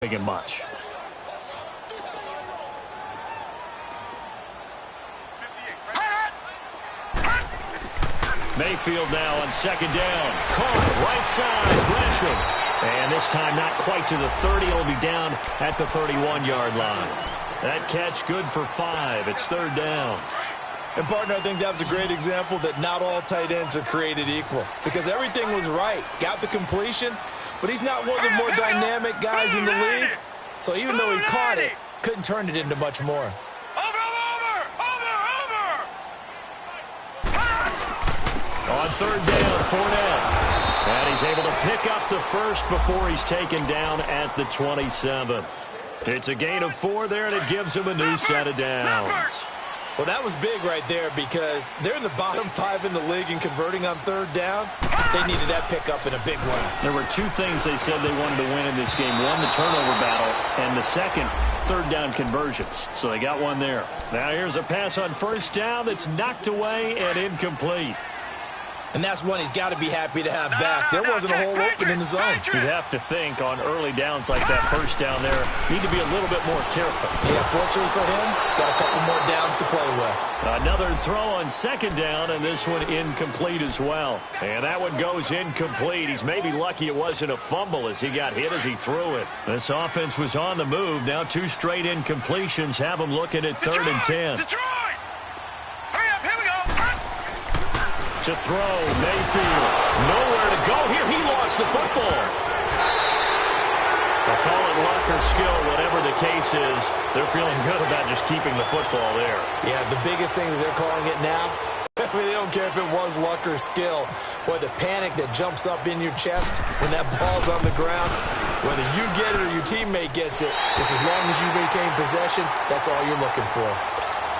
Making much. Mayfield now on second down. Carr, right side, Gresham. And this time not quite to the 30. It'll be down at the 31-yard line. That catch good for 5. It's third down. And, partner, I think that was a great example that not all tight ends are created equal. Because everything was right. Got the completion, but he's not one of the more dynamic guys in the league. So even though he caught it, couldn't turn it into much more. On third down, Fournette. And he's able to pick up the first before he's taken down at the 27. It's a gain of 4 there, and it gives him a new set of downs. Well, that was big right there because they're in the bottom 5 in the league and converting on third down. They needed that pickup in a big way. There were 2 things they said they wanted to win in this game. One, the turnover battle, and the second, third down conversions. So they got one there. Now here's a pass on first down that's knocked away and incomplete. And that's one he's got to be happy to have back. There wasn't a hole open in the zone. You'd have to think on early downs like that first down there, need to be a little bit more careful. Yeah, fortunately for him, got a couple more downs to play with. Another throw on second down, and this one incomplete as well. And that one goes incomplete. He's maybe lucky it wasn't a fumble as he got hit as he threw it. This offense was on the move. Now 2 straight incompletions have him looking at third and 10. To throw, Mayfield. Nowhere to go here. He lost the football. They'll call it luck or skill, whatever the case is. They're feeling good about just keeping the football there. Yeah, the biggest thing that they're calling it now, I mean, they don't care if it was luck or skill. Boy, the panic that jumps up in your chest when that ball's on the ground, whether you get it or your teammate gets it, just as long as you retain possession, that's all you're looking for.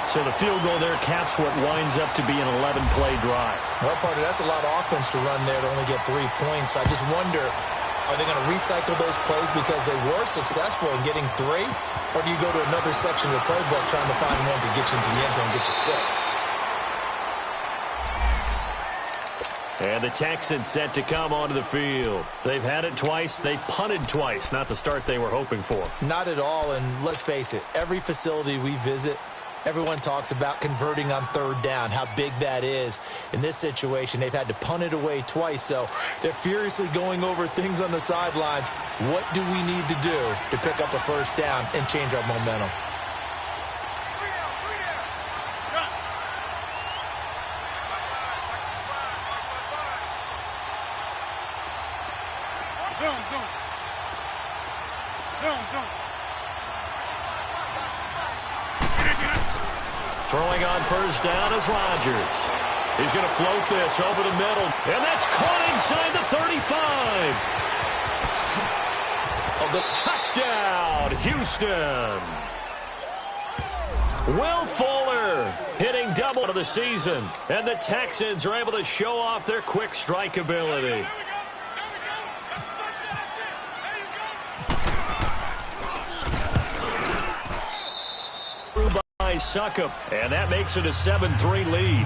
So the field goal there caps what winds up to be an 11-play drive. Well, partner, that's a lot of offense to run there to only get 3 points. I just wonder, are they going to recycle those plays because they were successful in getting 3? Or do you go to another section of the playbook trying to find ones that get you into the end zone, get you 6? And the Texans set to come onto the field. They've had it twice. They've punted twice. Not the start they were hoping for. Not at all, and let's face it, every facility we visit, everyone talks about converting on third down, how big that is. In this situation, they've had to punt it away twice, so they're furiously going over things on the sidelines. What do we need to do to pick up a first down and change our momentum? Throwing on first down is Rodgers. He's going to float this over the middle. And that's caught inside the 35. Oh, the touchdown, Houston. Will Fuller hitting double of the season. And the Texans are able to show off their quick strike ability. Suckup, and that makes it a 7-3 lead.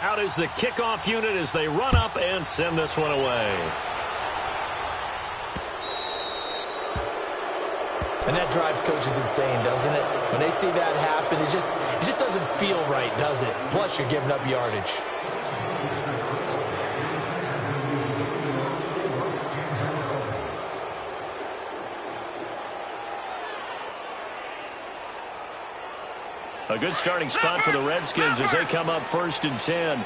Out is the kickoff unit as they run up and send this one away. And that drives coaches insane, doesn't it? When they see that happen, it just doesn't feel right, does it? Plus, you're giving up yardage. A good starting spot for the Redskins as they come up first and 10.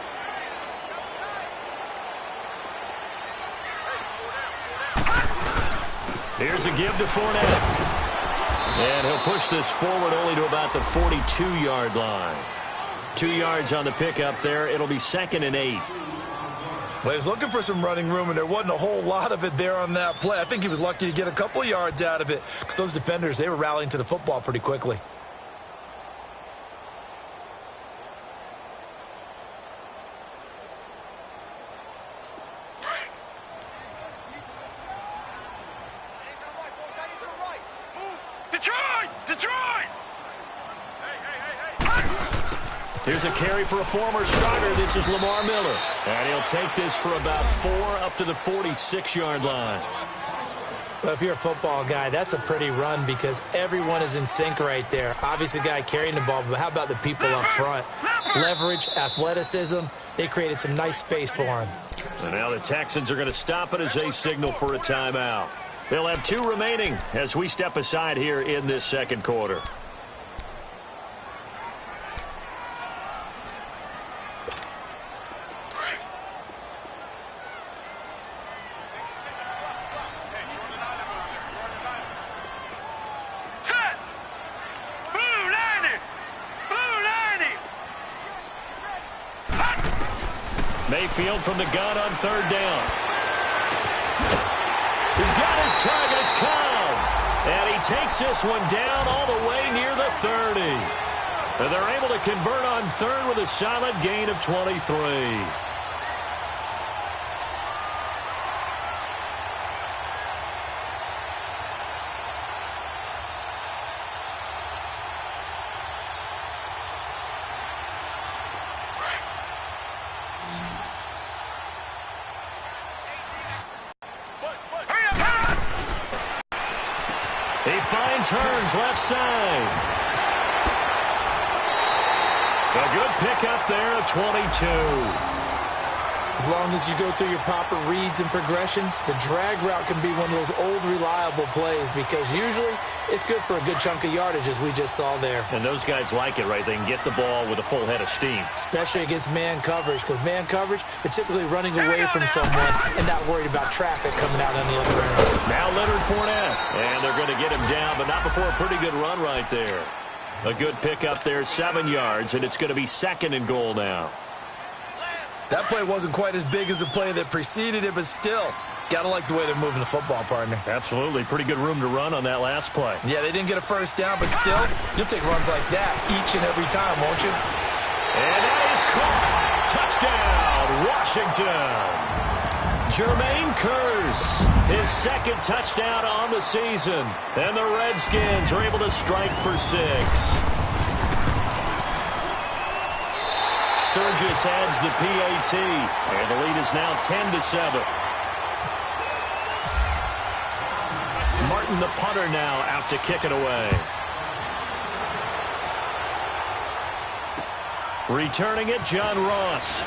Here's a give to Fournette. And he'll push this forward only to about the 42-yard line. 2 yards on the pickup there. It'll be 2nd and 8. Well, he was looking for some running room, and there wasn't a whole lot of it there on that play. I think he was lucky to get a couple of yards out of it because those defenders, they were rallying to the football pretty quickly. Here's a carry for a former starter. This is Lamar Miller. And he'll take this for about 4 up to the 46-yard line. Well, if you're a football guy, that's a pretty run because everyone is in sync right there. Obviously, the guy carrying the ball, but how about the people up front? Leverage, athleticism, they created some nice space for him. And now the Texans are going to stop it as they signal for a timeout. They'll have 2 remaining as we step aside here in this second quarter. Mayfield from the gun on 3rd down. He's got his target. It's Cobb. And he takes this one down all the way near the 30. And they're able to convert on 3rd with a solid gain of 23. He finds Hearns left side. A good pickup there of 22. As long as you go through your proper reads and progressions, the drag route can be one of those old reliable plays because usually it's good for a good chunk of yardage as we just saw there. And those guys like it, right? They can get the ball with a full head of steam. Especially against man coverage because man coverage, they're typically running away from someone and not worried about traffic coming out on the other end. Now Leonard Fournette. And they're going to get him down, but not before a pretty good run right there. A good pickup there, 7 yards, and it's going to be 2nd and goal now. That play wasn't quite as big as the play that preceded it, but still, got to like the way they're moving the football, partner. Absolutely. Pretty good room to run on that last play. Yeah, they didn't get a first down, but still, you'll take runs like that each and every time, won't you? And that is caught. Touchdown, Washington. Jermaine Kearse, his 2nd touchdown on the season. And the Redskins are able to strike for 6. Sturgis adds the PAT, and the lead is now 10-7. Martin, the punter, now out to kick it away. Returning it, John Ross.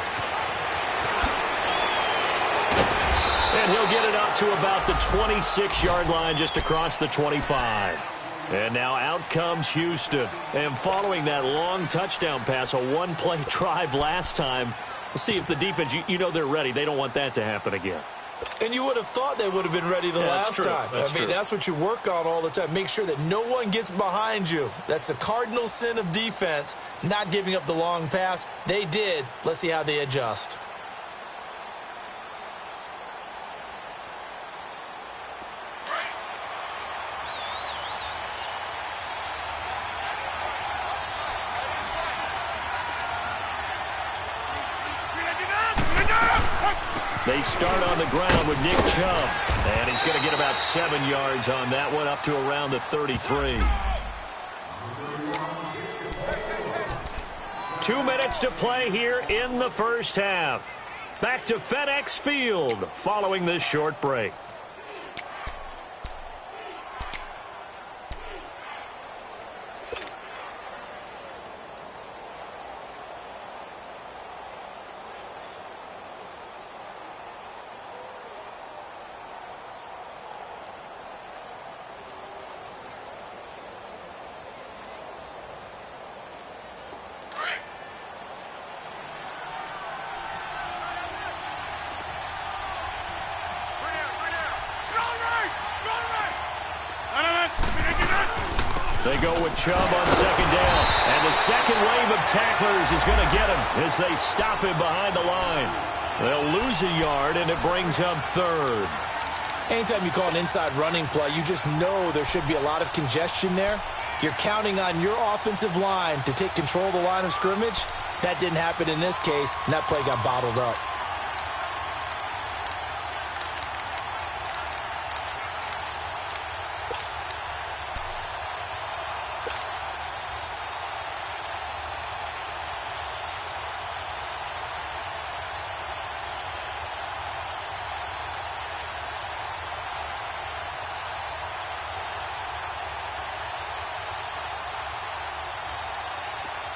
And he'll get it up to about the 26-yard line, just across the 25. And now out comes Houston. And following that long touchdown pass, a one-play drive last time, to see if the defense, you know they're ready. They don't want that to happen again. And you would have thought they would have been ready the last time. That's what you work on all the time. Make sure that no one gets behind you. That's the cardinal sin of defense, not giving up the long pass. They did. Let's see how they adjust. They start on the ground with Nick Chubb. And he's going to get about 7 yards on that one, up to around the 33. 2 minutes to play here in the first half. Back to FedEx Field following this short break. They go with Chubb on 2nd down. And the second wave of tacklers is going to get him as they stop him behind the line. They'll lose a yard, and it brings up 3rd. Anytime you call an inside running play, you just know there should be a lot of congestion there. You're counting on your offensive line to take control of the line of scrimmage. That didn't happen in this case, and that play got bottled up.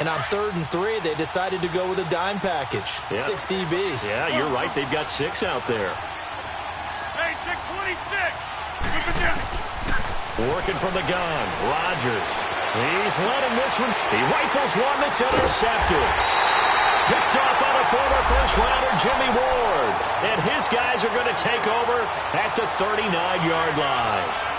And on 3rd and 3, they decided to go with a dime package. Yeah. 6 DBs. Yeah, you're right. They've got 6 out there. Hey, check 26. Working from the gun, Rodgers. He's letting this one. He rifles one that's intercepted. Picked up by the former first-rounder Jimmy Ward. And his guys are going to take over at the 39-yard line.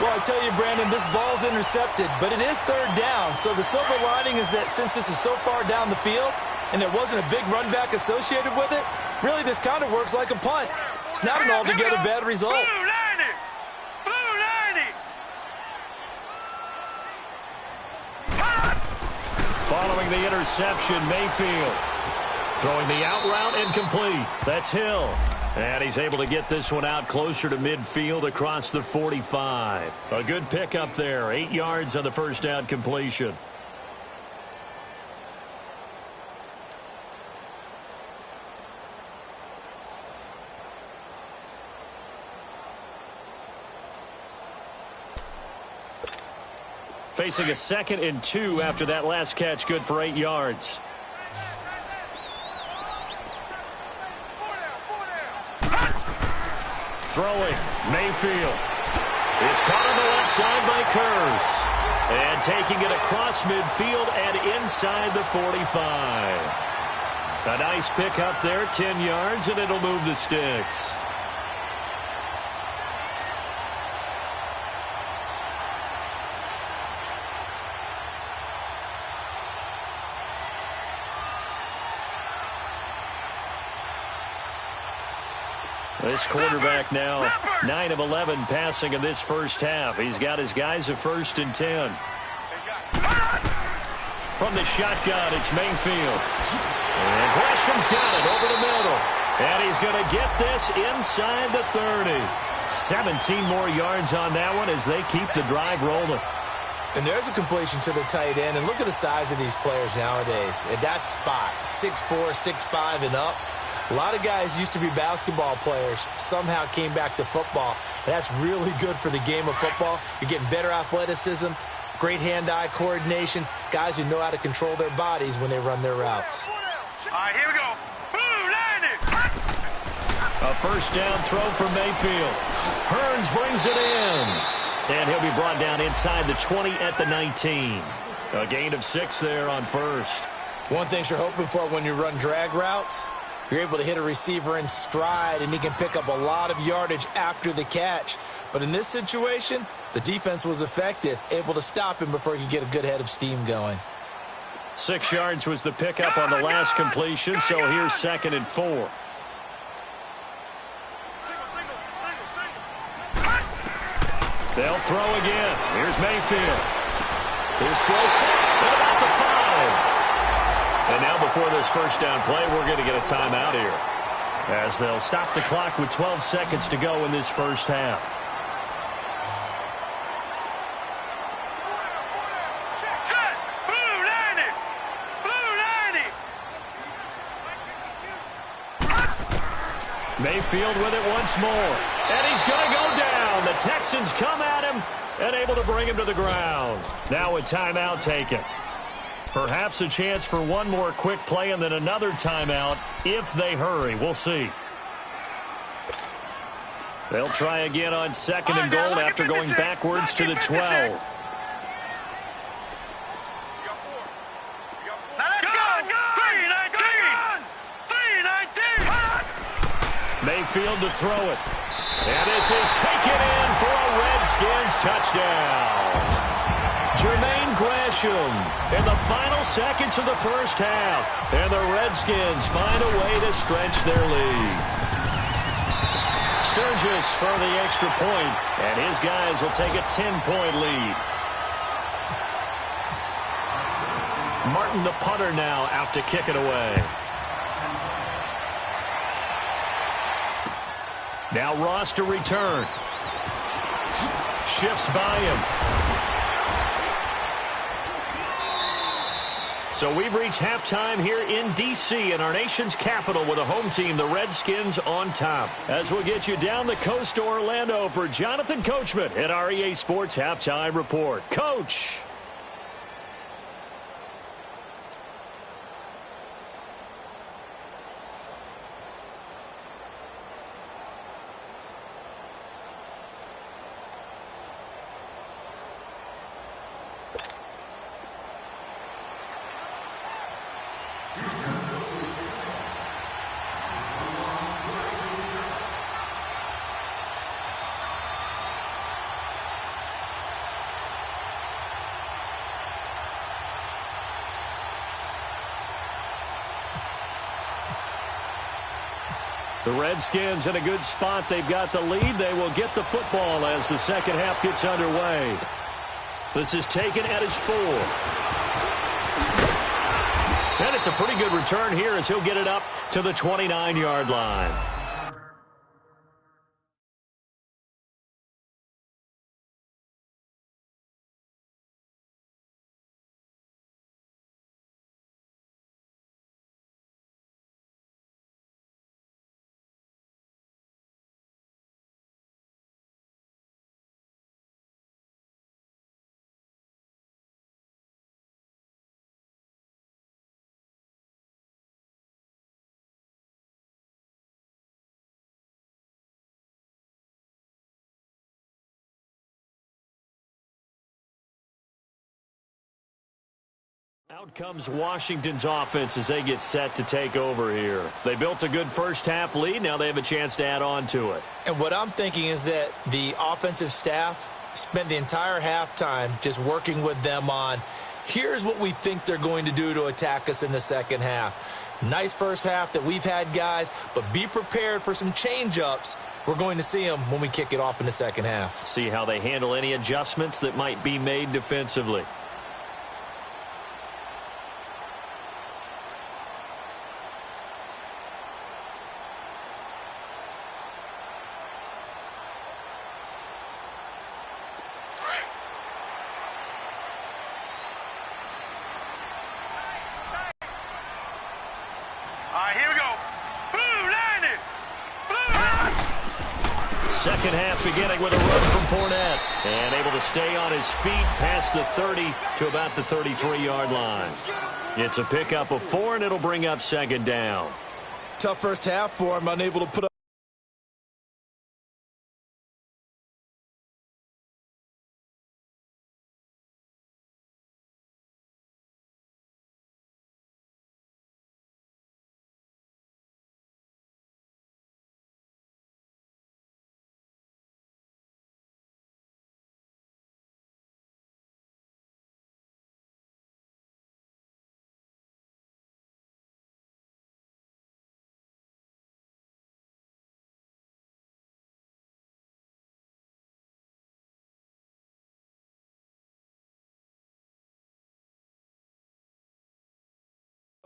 Well, I tell you, Brandon, this ball's intercepted, but it is 3rd down. So the silver lining is that since this is so far down the field and there wasn't a big run back associated with it, really this kind of works like a punt. It's not an altogether bad result. Blue 90. Blue 90. Following the interception, Mayfield throwing the out route incomplete. That's Hill. And he's able to get this one out closer to midfield across the 45. A good pickup there. 8 yards on the first down completion. Facing a 2nd and 2 after that last catch, good for 8 yards. Throwing, Mayfield. It's caught on the left side by Kurz. And taking it across midfield and inside the 45. A nice pick up there, 10 yards, and it'll move the sticks. This quarterback now 9 of 11 passing in this first half. He's got his guys a 1st and 10. From the shotgun, it's Mayfield. And Gresham's got it over the middle. And he's going to get this inside the 30. 17 more yards on that one as they keep the drive rolling. And there's a completion to the tight end. And look at the size of these players nowadays. At that spot, 6'4", 6'5", and up. A lot of guys used to be basketball players, somehow came back to football. And that's really good for the game of football. You're getting better athleticism, great hand-eye coordination, guys who know how to control their bodies when they run their routes. All right, here we go. Blue 90. A first down throw for Mayfield. Hearns brings it in. And he'll be brought down inside the 20 at the 19. A gain of 6 there on first. One thing you're hoping for when you run drag routes, you're able to hit a receiver in stride, and he can pick up a lot of yardage after the catch. But in this situation, the defense was effective, able to stop him before he could get a good head of steam going. 6 yards was the pickup on the last completion, so here's 2nd and 4. They'll throw again. Here's Mayfield. His throw at about the 5. And now before this first down play, we're going to get a timeout here, as they'll stop the clock with 12 seconds to go in this first half. Set. Blue 90. Blue 90. Mayfield with it once more. And he's going to go down. The Texans come at him and able to bring him to the ground. Now a timeout taken. Perhaps a chance for one more quick play and then another timeout if they hurry. We'll see. They'll try again on 2nd and goal after going backwards to the 12. Now let's go. 319. Mayfield to throw it. And this is taken in for a Redskins touchdown. Jermaine Gresham in the final seconds of the first half. And the Redskins find a way to stretch their lead. Sturgis for the extra point, and his guys will take a 10-point lead. Martin, the punter, now out to kick it away. Now Ross to return. Shifts by him. So we've reached halftime here in D.C. in our nation's capital with a home team, the Redskins, on top. As we'll get you down the coast to Orlando for Jonathan Coachman at our EA Sports Halftime Report. Coach. The Redskins in a good spot. They've got the lead. They will get the football as the second half gets underway. This is taken at his 4. And it's a pretty good return here as he'll get it up to the 29-yard line. Out comes Washington's offense as they get set to take over here. They built a good first-half lead. Now they have a chance to add on to it. And what I'm thinking is that the offensive staff spent the entire halftime just working with them on, here's what we think they're going to do to attack us in the second half. Nice first half that we've had, guys, but be prepared for some change-ups. We're going to see them when we kick it off in the second half. See how they handle any adjustments that might be made defensively. Second half beginning with a run from Fournette. And able to stay on his feet past the 30 to about the 33-yard line. It's a pickup of 4, and it'll bring up second down. Tough first half for him, unable to put up.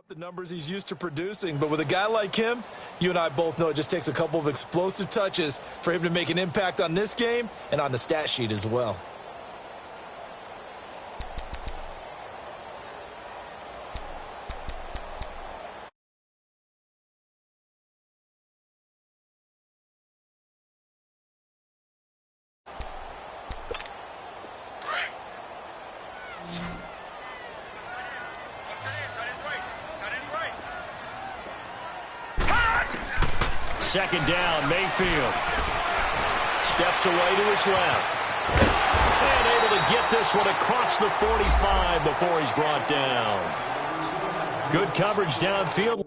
The numbers he's used to producing, but with a guy like him, you and I both know it just takes a couple of explosive touches for him to make an impact on this game and on the stat sheet as well. Second down, Mayfield. Steps away to his left. And able to get this one across the 45 before he's brought down. Good coverage downfield.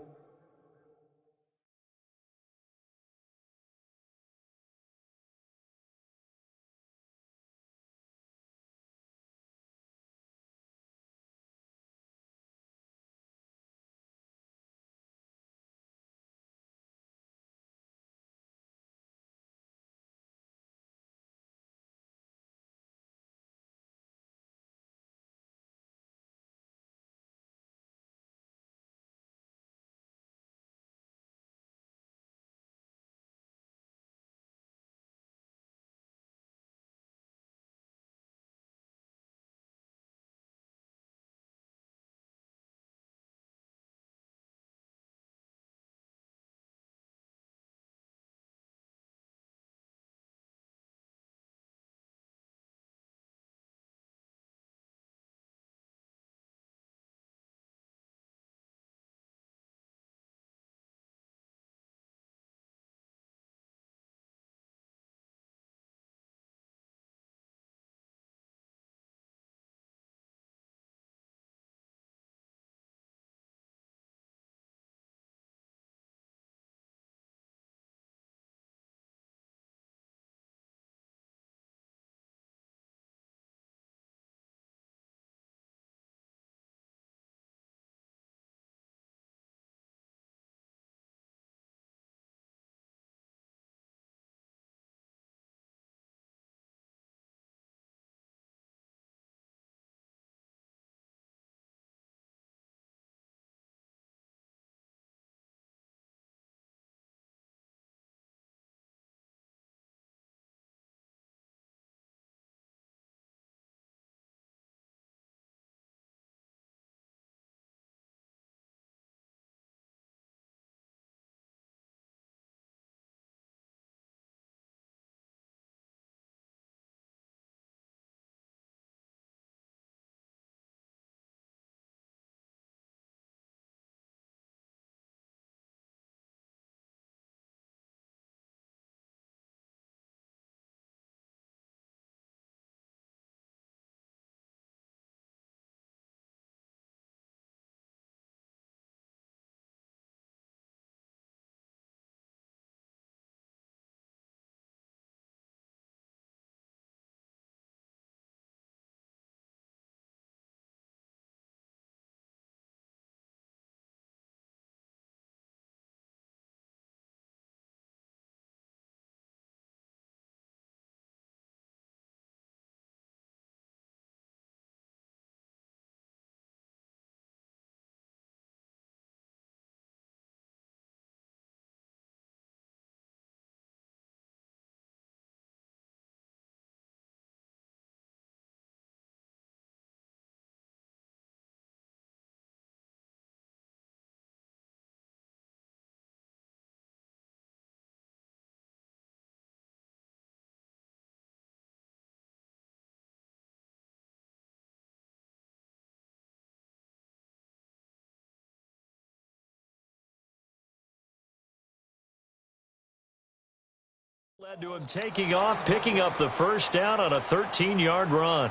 Led to him taking off, picking up the first down on a 13-yard run.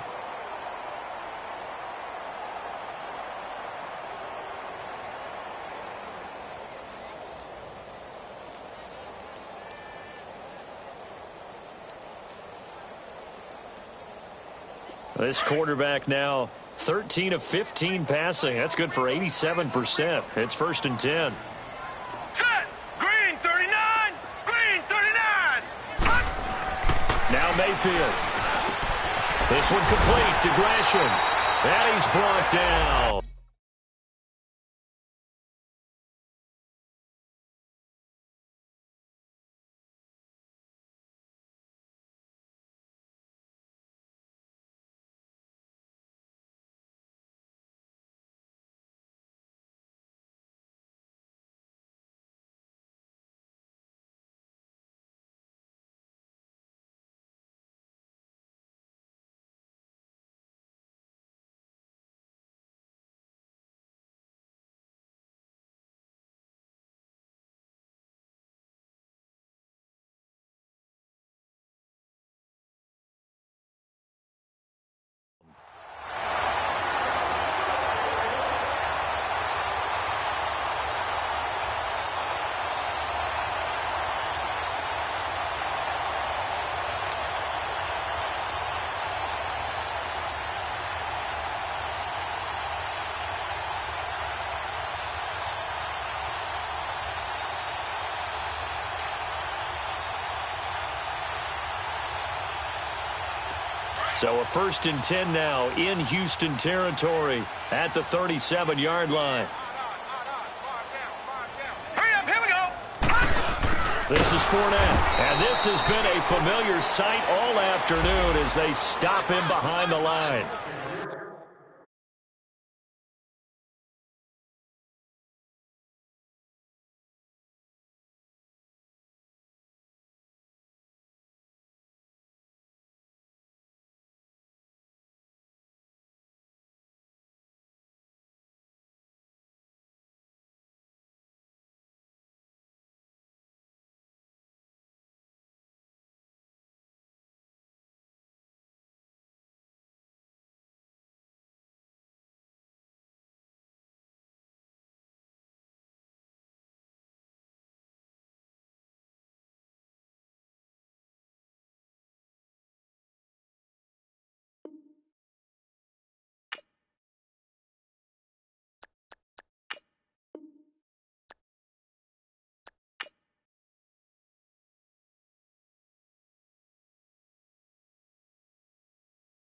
This quarterback now 13 of 15 passing. That's good for 87%. It's 1st and 10. Set. Green 39. Green 39. Now Mayfield. This one complete to Gresham. And he's brought down. So a 1st and 10 now in Houston territory at the 37-yard line. Hurry up, here we go. This is Fournette, and this has been a familiar sight all afternoon as they stop him behind the line.